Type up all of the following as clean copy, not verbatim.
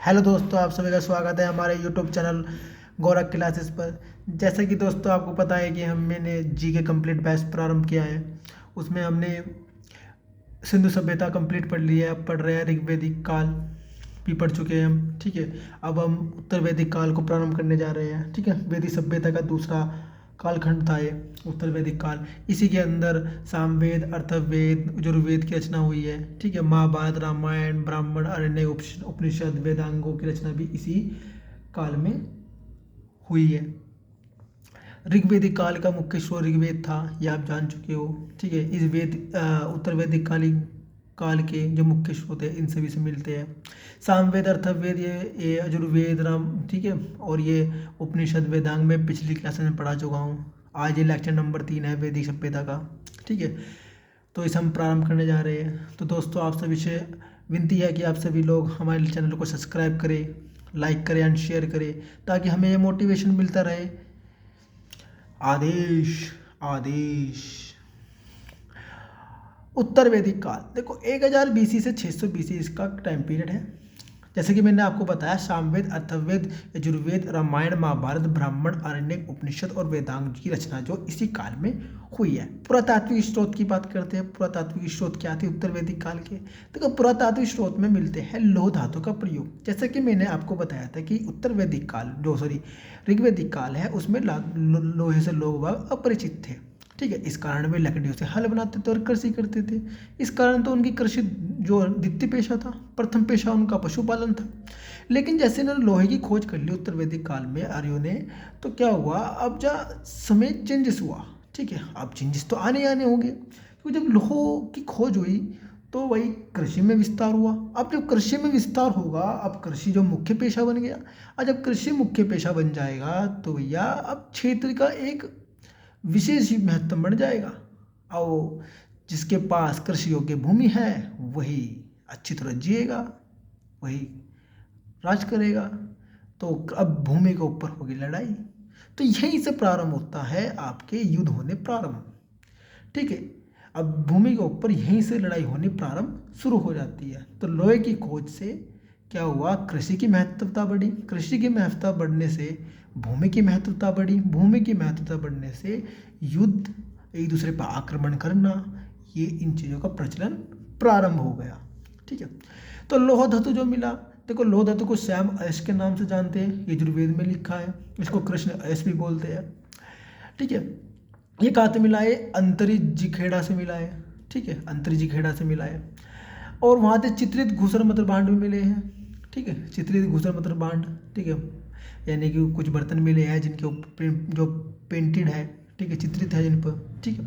Hello दोस्तों, आप सभी का स्वागत है हमारे यूट्यूब चैनल गोरख क्लासेस पर। जैसा कि दोस्तों आपको पता है कि मैंने जी के कंप्लीट बैच प्रारंभ किया है। उसमें हमने सिंधु सभ्यता कंप्लीट पढ़ लिया है। अब पढ़ रहे हैं ऋग्वेदिक काल भी पढ़ चुके हैं हम। ठीक है, अब हम उत्तर वैदिक काल को प्रारंभ करने जा रहे हैं। ठीक है, वैदिक सभ्यता का दूसरा कालखंड था ये उत्तर वैदिक काल। इसी के अंदर सामवेद, अर्थवेद, यजुर्वेद की रचना हुई है। ठीक है, महाभारत, रामायण, ब्राह्मण, अरण्य, उपनिषद, वेदांगों की रचना भी इसी काल में हुई है। ऋग्वेदिक काल का मुख्य स्रोत ऋग्वेद था, ये आप जान चुके हो। ठीक है, इस उत्तर वैदिक काल के जो मुख्य स्रोत है इन सभी से मिलते हैं। सामवेद, अर्थवेद, ये यजुर्वेद, राम, ठीक है, और ये उपनिषद, वेदांग में पिछली क्लास में पढ़ा चुका हूँ। आज ये लेक्चर नंबर 3 है वैदिक सभ्यता का। ठीक है, तो इसे हम प्रारंभ करने जा रहे हैं। तो दोस्तों आप सभी से विनती है कि आप सभी लोग हमारे चैनल को सब्सक्राइब करें, लाइक करें एंड शेयर करें, ताकि हमें ये मोटिवेशन मिलता रहे। आदेश आदेश। उत्तर वैदिक काल देखो 1000 BC से 600 BC इसका टाइम पीरियड है। जैसे कि मैंने आपको बताया, सामवेद, अर्थवेद, यजुर्वेद, रामायण, महाभारत, ब्राह्मण, अरण्यक, उपनिषद और वेदांग की रचना जो इसी काल में हुई है। पुरातात्विक स्रोत की बात करते हैं। पुरातात्विक स्रोत क्या थे उत्तर वैदिक काल के? देखो, पुरातात्विक स्रोत में मिलते हैं लौह धातु का प्रयोग। जैसे कि मैंने आपको बताया था कि उत्तर वैदिक काल ऋग्वेदिक काल है, उसमें लोहे से लोग अपरिचित थे। ठीक है, इस कारण वे लकड़ियों से हल बनाते थे और कृषि करते थे। इस कारण तो उनकी कृषि जो द्वितीय पेशा था, प्रथम पेशा उनका पशुपालन था। लेकिन जैसे इन्होंने लोहे की खोज कर ली उत्तर वैदिक काल में आर्यों ने, तो क्या हुआ, अब जब समय चेंजेस हुआ। ठीक है, अब चेंजेस तो आने आने होंगे, क्योंकि जब लोह की खोज हुई तो वही कृषि में विस्तार हुआ। अब जब कृषि में विस्तार होगा, अब कृषि जो मुख्य पेशा बन गया। और जब कृषि मुख्य पेशा बन जाएगा तो भैया अब क्षेत्र का एक विशेष ही महत्व बढ़ जाएगा। और जिसके पास कृषि योग्य भूमि है वही अच्छी तरह जिएगा, वही राज करेगा। तो अब भूमि के ऊपर होगी लड़ाई। तो यहीं से प्रारंभ होता है आपके युद्ध होने प्रारंभ। ठीक है, अब भूमि के ऊपर यहीं से लड़ाई होनी प्रारंभ शुरू हो जाती है। तो लोहे की खोज से क्या हुआ, कृषि की महत्वता बढ़ी। कृषि की महत्वता बढ़ने से भूमि की महत्वता बढ़ी। भूमि की महत्वता बढ़ने से युद्ध, एक दूसरे पर आक्रमण करना, ये इन चीज़ों का प्रचलन प्रारंभ हो गया। ठीक है, तो लौह धातु जो मिला, देखो लौह धातु को श्याम अयस्क के नाम से जानते हैं, यजुर्वेद में लिखा है। इसको कृष्ण अयस्क भी बोलते हैं। ठीक है, ये कहाँ से मिला है? अंतरिजिखेड़ा से मिला है। ठीक है, अंतरिजिखेड़ा से मिला है। और वहाँ से चित्रित घूसर मत्र भांड भी मिले हैं। ठीक है, चित्रित घूसर मत्र भांड। ठीक है, यानी कि कुछ बर्तन मिले हैं जिनके ऊपर जो पेंटेड है, ठीक है, चित्रित है जिन पर। ठीक है,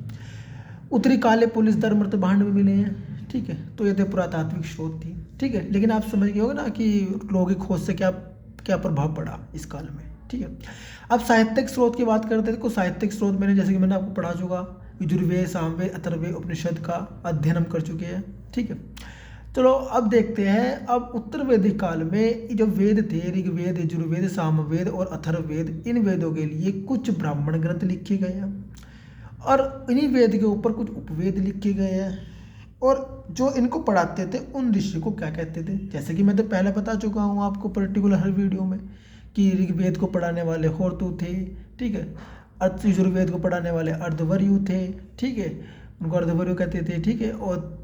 उत्तरी काले पुलिस दर मृत भांड भी मिले हैं। ठीक है, तो ये थे पुरातात्विक स्रोत थी। ठीक है, लेकिन आप समझ गए होगे ना कि लोगों की खोज से क्या क्या प्रभाव पड़ा इस काल में। ठीक है, अब साहित्यिक स्रोत की बात करते हैं। तो साहित्यिक स्रोत जैसे कि मैंने आपको पढ़ा चुका, यजुर्वेद, सामवेद, अथर्ववेद, उपनिषद का अध्ययन हम कर चुके हैं। ठीक है, चलो अब देखते हैं। अब उत्तर वैदिक काल में जो वेद थे, ऋग्वेद, यजुर्वेद, सामवेद और अथर्ववेद, इन वेदों के लिए कुछ ब्राह्मण ग्रंथ लिखे गए हैं और इन्हीं वेद के ऊपर कुछ उपवेद लिखे गए हैं। और जो इनको पढ़ाते थे उन ऋषि को क्या कहते थे? जैसे कि मैं तो पहले बता चुका हूँ आपको पर्टिकुलर हर वीडियो में कि ऋग्वेद को पढ़ाने वाले होर्तु थे। ठीक है, यजुर्वेद को पढ़ाने वाले अर्धवर्यु थे। ठीक है, उनको अर्धवर्यु कहते थे। ठीक है, और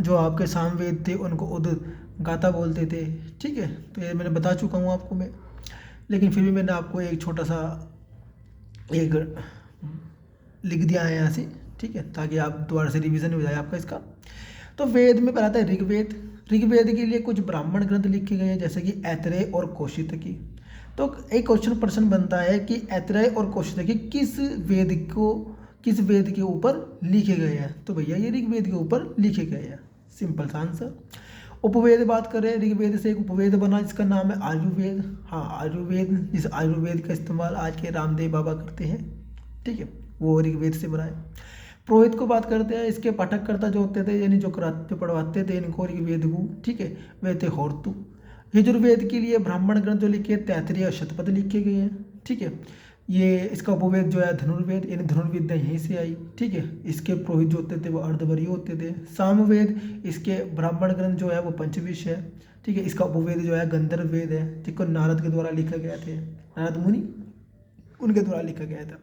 जो आपके सामवेद थे उनको उदगाता बोलते थे। ठीक है, तो ये मैंने बता चुका हूँ आपको मैं, लेकिन फिर भी मैंने आपको एक छोटा सा एक लिख दिया है यहाँ से। ठीक है, ताकि आप दोबारा से रिवीजन हो जाए आपका इसका। तो वेद में पढ़ाता है ऋग्वेद। ऋग्वेद के लिए कुछ ब्राह्मण ग्रंथ लिखे गए हैं, जैसे कि ऐतरेय और कौशितकी। तो एक क्वेश्चन प्रश्न बनता है कि ऐतरेय और कौशितकी किस वेद के ऊपर लिखे गए हैं? तो भैया ये ऋग्वेद के ऊपर लिखे गए हैं। सिंपल सा आंसर। उपवेद बात करें, ऋग्वेद से एक उपवेद बना जिसका नाम है आयुर्वेद। हाँ, आयुर्वेद, जिस आयुर्वेद का इस्तेमाल आज के रामदेव बाबा करते हैं। ठीक है, वो ऋग्वेद से बना है। पुरोहित को बात करते हैं, इसके पाठककर्ता जो होते थे, यानी जो कराते पढ़वाते थे इनको ऋग्वेद को, ठीक है, वे थे होर्तु। यजुर्वेद के लिए ब्राह्मण ग्रंथ जो लिखे, तैत्तिरीय और शतपथ लिखे गए हैं। ठीक है, ये इसका उपवेद जो है धनुर्वेद, यानी धनुर्विद्या यहीं से आई। ठीक है, इसके पुरोहित जो होते थे वो अर्धवर्यु होते थे। सामवेद, इसके ब्राह्मण ग्रंथ जो है वो पंचविश है। ठीक है। इसका उपवेद जो है गंधर्व वेद है, जिसको नारद के द्वारा लिखा गया थे, नारद मुनि उनके द्वारा लिखा गया था।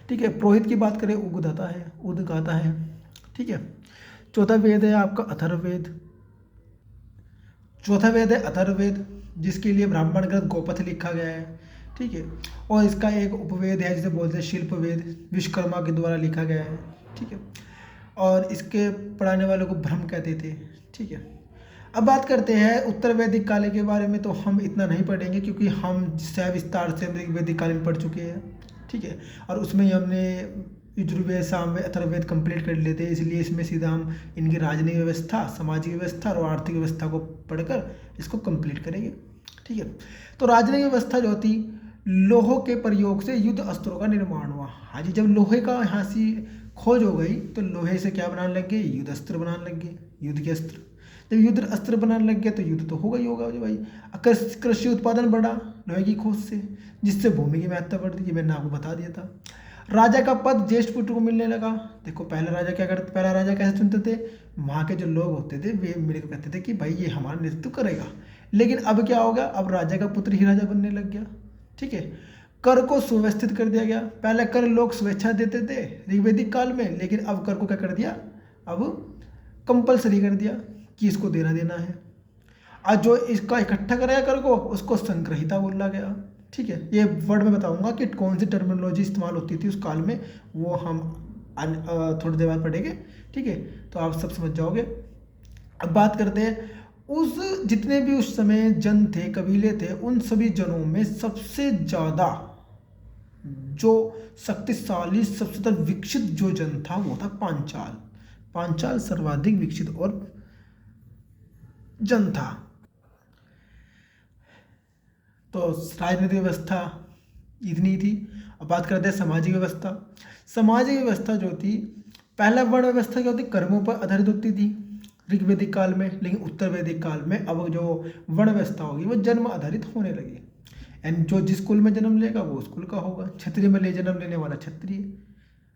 ठीक है। पुरोहित की बात करें उद्गाता है, उद्गाता है। ठीक है। चौथा वेद है आपका अथर्ववेद। चौथा वेद है अथर्ववेद, जिसके लिए ब्राह्मण ग्रंथ गोपथ लिखा गया है। ठीक है। और इसका एक उपवेद है जिसे बोलते हैं शिल्प वेद, विश्वकर्मा के द्वारा लिखा गया है। ठीक है। और इसके पढ़ाने वालों को ब्रह्म कहते थे। ठीक है। अब बात करते हैं उत्तर वैदिक काल के बारे में, तो हम इतना नहीं पढ़ेंगे क्योंकि हम सविस्तार से वैदिक काल में पढ़ चुके हैं। ठीक है। और उसमें ही हमने यजुर्वेद, सामवेद, अथर्ववेद कंप्लीट कर लेते हैं, इसलिए इसमें सीधा हम इनकी राजनीतिक व्यवस्था, सामाजिक व्यवस्था और आर्थिक व्यवस्था को पढ़कर इसको कंप्लीट करेंगे। ठीक है। तो राजनीतिक व्यवस्था जो थी, लोहों के प्रयोग से युद्ध अस्त्रों का निर्माण हुआ। हाँ जी, जब लोहे का यहाँ से खोज हो गई तो लोहे से क्या बनाने लग गए, युद्ध अस्त्र बनाने लग गए, युद्ध के अस्त्र। जब युद्ध अस्त्र बनाने लग गया तो युद्ध तो होगा ही होगा जो भाई। कृषि उत्पादन बढ़ा लोहे की खोज से, जिससे भूमि की महत्ता बढ़ती, ये मैंने आपको बता दिया था। राजा का पद ज्येष्ठ पुत्र को मिलने लगा। देखो पहला राजा क्या करते, पहला राजा कैसे चुनते थे, वहाँ के जो लोग होते थे वे मेरे को कहते थे कि भाई ये हमारा नेतृत्व करेगा। लेकिन अब क्या हो गया, अब राजा का पुत्र ही राजा बनने लग गया। ठीक है। कर को सुव्यवस्थित कर दिया गया। पहले कर लोग स्वेच्छा देते थे ऋग्वेदिक काल में, लेकिन अब कर को क्या कर दिया, अब कंपलसरी कर दिया कि इसको देना है। आज जो इसका इकट्ठा कराया कर को, उसको संग्रहिता बोला गया। ठीक है। ये वर्ड में बताऊंगा कि कौन सी टर्मिनोलॉजी इस्तेमाल होती थी उस काल में, वो हम थोड़ी देर बाद पढ़ेंगे। ठीक है। तो आप सब समझ जाओगे। अब बात करते हैं उस जितने भी उस समय जन थे, कबीले थे, उन सभी जनों में सबसे ज़्यादा जो शक्तिशाली, सबसे ज़्यादा विकसित जो जन था वो था पांचाल। पांचाल सर्वाधिक विकसित और जन था। तो राजनीतिक व्यवस्था इतनी थी। अब बात करते हैं सामाजिक व्यवस्था। सामाजिक व्यवस्था जो थी, पहला वर्ण व्यवस्था क्या होती, कर्मों पर आधारित होती थी ऋग्वेदिक काल में, लेकिन उत्तर वैदिक काल में अब जो वर्ण व्यवस्था होगी वो जन्म आधारित होने लगी। एंड जो जिस कुल में जन्म लेगा वो उस कुल का होगा। क्षत्रिय में जन्म लेने वाला क्षत्रिय,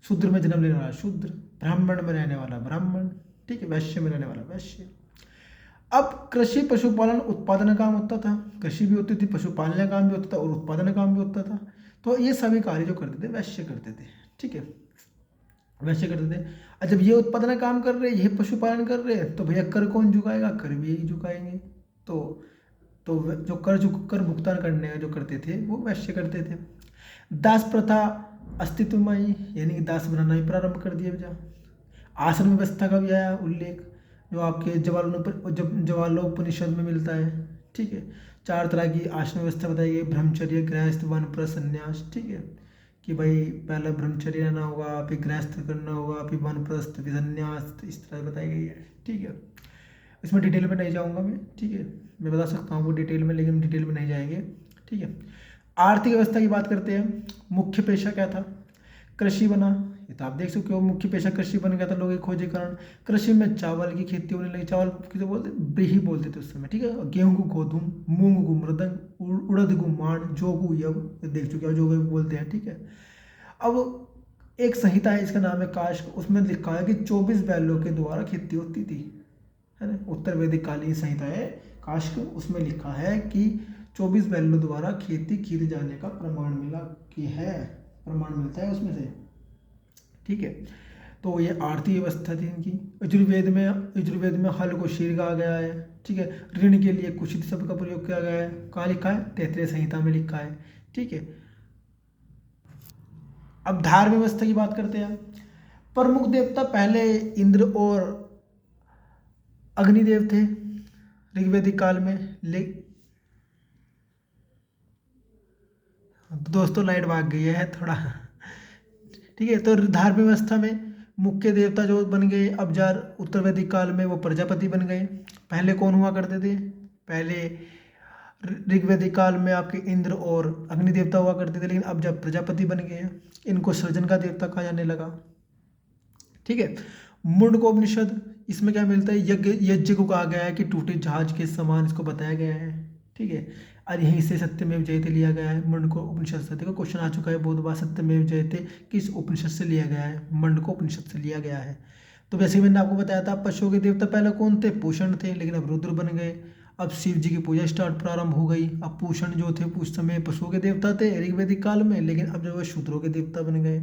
शूद्र में जन्म लेने वाला शूद्र, ब्राह्मण में रहने वाला ब्राह्मण। ठीक है। वैश्य में रहने वाला वैश्य। अब कृषि पशुपालन उत्पादन काम होता था, कृषि भी होती थी, पशुपालन काम भी होता था और उत्पादन काम भी होता था। तो ये सभी कार्य जो करते थे वैश्य करते थे। ठीक है। वैश्य करते थे। और जब ये उत्पादन काम कर रहे, ये पशुपालन कर रहे, तो भैया कर कौन झुकाएगा, कर भी यही झुकाएंगे। तो जो कर भुगतान करने जो करते थे वो वैश्य करते थे। दास प्रथा अस्तित्व में आई, यानी कि दास बनाना ही प्रारंभ कर दिया जा। आश्रम व्यवस्था का भी आया उल्लेख, जो आपके जवालोपनिषद में मिलता है। ठीक है। 4 तरह की आश्रम व्यवस्था बताई गई, ब्रह्मचर्य, गृहस्थ, वानप्रस्थ, संन्यास। ठीक है। कि भाई पहले ब्रह्मचर्य रहना होगा, फिर गृहस्थ करना होगा, फिर वानप्रस्थ, फिर संन्यास, इस तरह बताई गई है। ठीक है। इसमें डिटेल में नहीं जाऊँगा मैं। ठीक है। मैं बता सकता हूँ वो डिटेल में, लेकिन डिटेल में नहीं जाएंगे। ठीक है। आर्थिक व्यवस्था की बात करते हैं। मुख्य पेशा क्या था, कृषि बना। ये तो आप देख सकते हो, मुख्य पेशा कृषि बन गया था लोगों की खोज के कारण। कृषि में चावल की खेती होने लगी। चावल किसे बोलते, ब्रीही बोलते थे उस समय। ठीक है। गेहूं को गोधूम, मूंग को मृदंग, उड़द को माण, जौ को यव, देख चुके हो जो को बोलते हैं। ठीक है। अब एक संहिता है, इसका नाम है काश। उसमें लिखा है कि 24 बैलों के द्वारा खेती होती थी, है ना। उत्तर वैदिक कालीन संहिता है काश, उसमें लिखा है कि 24 बैलों द्वारा खेती किए जाने का प्रमाण मिला कि है, प्रमाण मिलता है उसमें से। ठीक है। तो ये आर्थिक व्यवस्था थी इनकी। यजुर्वेद में हल को शीर कहा गया है। ठीक है। ऋण के लिए कुशित शब्द का प्रयोग किया गया है। कहाँ लिखा है, तैत्तिरीय संहिता में लिखा है। ठीक है। अब धार्मिक व्यवस्था की बात करते हैं। प्रमुख देवता पहले इंद्र और अग्निदेव थे ऋग्वेदिक काल में। दोस्तों लाइट भाग गई है थोड़ा। ठीक है। तो धार्मिक व्यवस्था में मुख्य देवता जो बन गए अब जार उत्तर वैदिक काल में, वो प्रजापति बन गए। पहले कौन हुआ करते थे, पहले ऋग्वेदिक काल में आपके इंद्र और अग्नि देवता हुआ करते थे, लेकिन अब जब प्रजापति बन गए इनको सृजन का देवता कहा जाने लगा। ठीक है। मुंडकोपनिषद, इसमें क्या मिलता है, यज्ञ को कहा गया है कि टूटे जहाज के समान इसको बताया गया है। ठीक है। और यहीं से सत्यमेव जयते लिया गया है। मुंडको उपनिषद से। देखो क्वेश्चन आ चुका है बहुत बार, सत्यमेव जयते किस उपनिषद से लिया गया है, मुंडको उपनिषद से लिया गया है। तो वैसे मैंने आपको बताया था पशुओं के देवता पहले कौन थे, पूषण थे, लेकिन अब रुद्र बन गए। अब शिव जी की पूजा स्टार्ट प्रारंभ हो गई। अब पूषण जो थे उस समय पशुओं के देवता थे ऋग्वैदिक काल में, लेकिन अब जो है शूद्रों के देवता बन गए।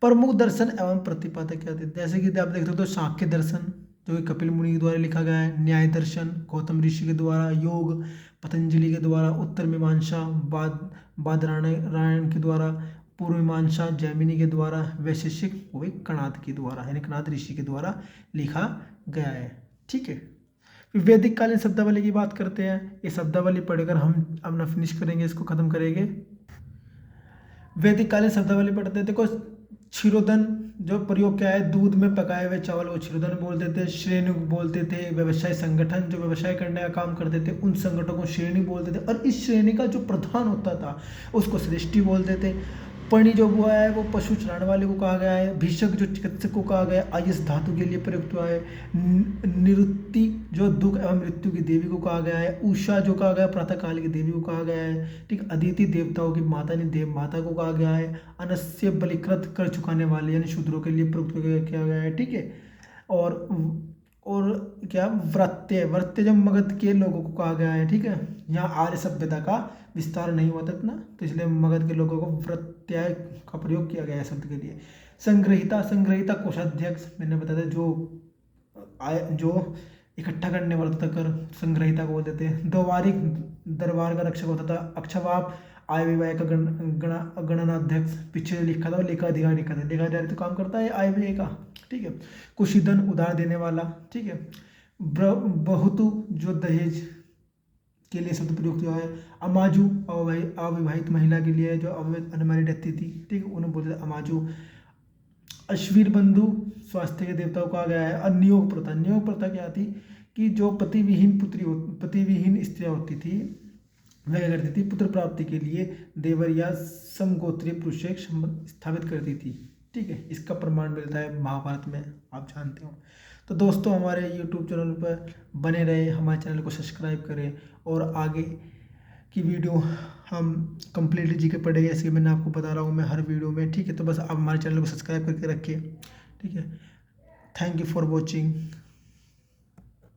प्रमुख दर्शन एवं प्रतिपादक क्या थे, जैसे कि आप देख सकते हो सांख्य दर्शन जो कि कपिल मुनि के द्वारा लिखा गया है, न्याय दर्शन गौतम ऋषि के द्वारा, योग पतंजलि के द्वारा, उत्तर मीमांसा बादरायण के द्वारा, पूर्व मीमांसा जैमिनी के द्वारा, वैशेषिक वो भी कणाद के द्वारा यानी कणाद ऋषि के द्वारा लिखा गया है। ठीक है, फिर वैदिक कालीन शब्दावली की बात करते हैं। ये शब्दावली पढ़कर हम अपना फिनिश करेंगे, इसको खत्म करेंगे। वैदिक कालीन शब्दावली पढ़ते हैं। देखो क्षीरोदन जो प्रयोग क्या है, दूध में पकाए हुए चावल को क्षीरोदन बोलते थे। श्रेणी बोलते थे व्यवसाय संगठन जो व्यवसाय करने का काम करते थे उन संगठनों को श्रेणी बोलते थे, और इस श्रेणी का जो प्रधान होता था उसको श्रेष्ठी बोलते थे। पणि जो हुआ है वो पशु चराने वाले को कहा गया है। भीषक जो चिकित्सक को कहा गया है, आयस धातु के लिए प्रयुक्त हुआ है। निरुक्ति जो दुख एवं मृत्यु की देवी को कहा गया है। उषा जो कहा गया प्रातः काल की देवी को कहा गया है। ठीक, अदिति देवताओं की माता यानी देव माता को कहा गया है। अनस्य बलिकृत कर चुकाने वाले यानी शूद्रों के लिए प्रयुक्त किया गया है। ठीक है, और क्या वृत्य वृत्य जब मगध के लोगों को कहा गया है। ठीक है, यहाँ आर्य सभ्यता का विस्तार नहीं हुआ था इतना, तो इसलिए मगध के लोगों को वृत्याय का प्रयोग किया गया है शब्द के लिए। संग्रहिता कोषाध्यक्ष मैंने बताया था, जो इकट्ठा करने वाला था कर संग्रहिता को बोलते थे। द्वारिक दरबार का रक्षक होता था। अक्षवाप आय व्यय का गणनाध्यक्ष पीछे लिखा था, लेखाधिकारी लिखा था। लेखाधिकारी तो काम करता है आय व्यय का। ठीक है, कुशीधन उधार देने वाला। ठीक है, बहुतु जो दहेज के लिए शब्द प्रयुक्त हुआ है। अमाजू अविवाहित महिला के लिए जो अनमैरिड रहती थी। ठीक है, उन्हें बोलते थे अमाजू। अश्वीर बंधु स्वास्थ्य के देवताओं को कहा गया है। और नियोग प्रथा क्या थी कि जो पतिविहीन स्त्रियाँ होती थी वह क्या करती थी, पुत्र प्राप्ति के लिए देवर या समगोत्रीय पुरुष से स्थापित करती थी। ठीक है, इसका प्रमाण मिलता है महाभारत में, आप जानते हो। तो दोस्तों हमारे YouTube चैनल पर बने रहे, हमारे चैनल को सब्सक्राइब करें, और आगे की वीडियो हम कंप्लीटली जी के पढ़ेंगे, जैसे मैंने आपको बता रहा हूँ मैं हर वीडियो में। ठीक है, तो बस आप हमारे चैनल को सब्सक्राइब करके रखिए। ठीक है, थैंक यू फॉर वॉचिंग।